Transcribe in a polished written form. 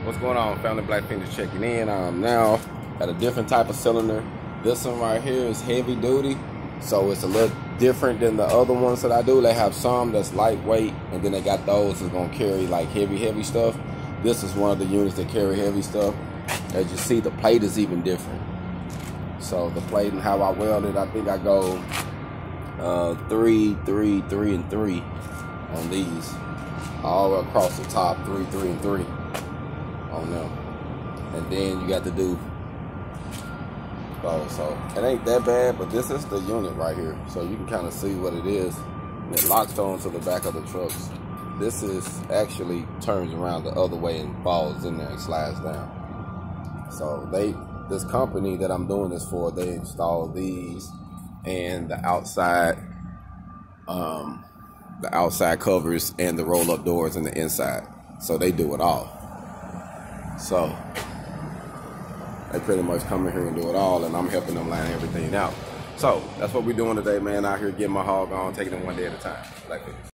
What's going on, family? Black Fingers checking in. I'm now at a different type of cylinder. This one right here is heavy duty, so it's a little different than the other ones that I do. They have some that's lightweight, and then they got those that's gonna carry like heavy stuff. This is one of the units that carry heavy stuff. As you see, the plate is even different. So the plate and how I weld it, I think I go 3, 3, 3, and 3 on these, all across the top, 3, 3, and 3 on them. And then you got to do those. So it ain't that bad, but this is the unit right here, so you can kind of see what it is. It locks on to the back of the trucks. This is actually turns around the other way and falls in there and slides down. So this company that I'm doing this for, they install these and the outside covers and the roll-up doors in the inside. So they do it all. So they pretty much come in here and do it all, and I'm helping them line everything out. So that's what we're doing today, man. Out here getting my hog on, taking it one day at a time. Like this.